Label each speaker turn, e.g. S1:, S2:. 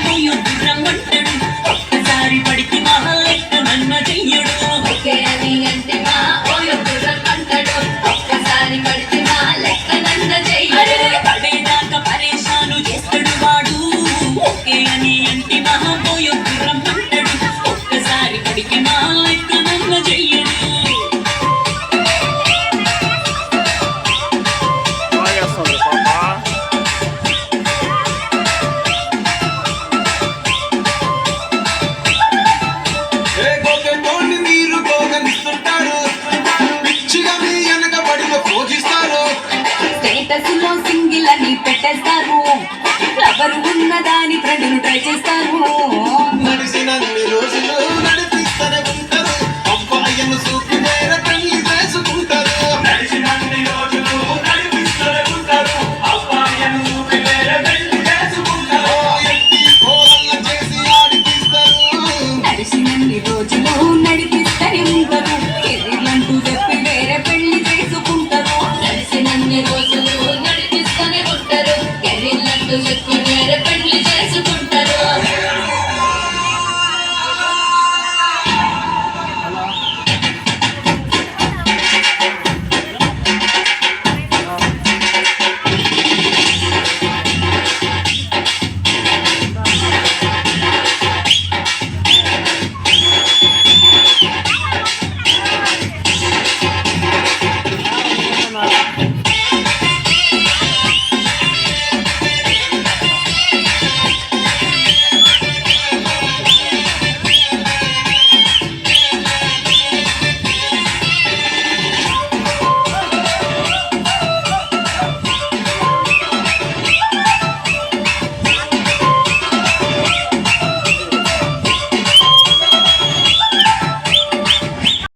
S1: పోయు రమ్మంటాడు ఒక్కసారి పడితే మా లెక్క నన్న చెయ్యడు
S2: ఓకే అని అంటే మా ఓయో రమ్మంటాడు ఒక్కసారి పడితే మా లెక్క నన్న చెయ్యడు
S1: పడేదాకా పరేషాను చేస్తాడు వాడు ఓకే అని అంటే మా పోయు రమ్మంటాడు ఒక్కసారి పడితే మా లెక్క నన్న చెయ్యడు
S2: స్టేటస్ లో సింగిల్ అని పెట్టేస్తారు ఎవరు ఉన్నదాని ఫ్రెండ్ను ట్రై చేస్తారు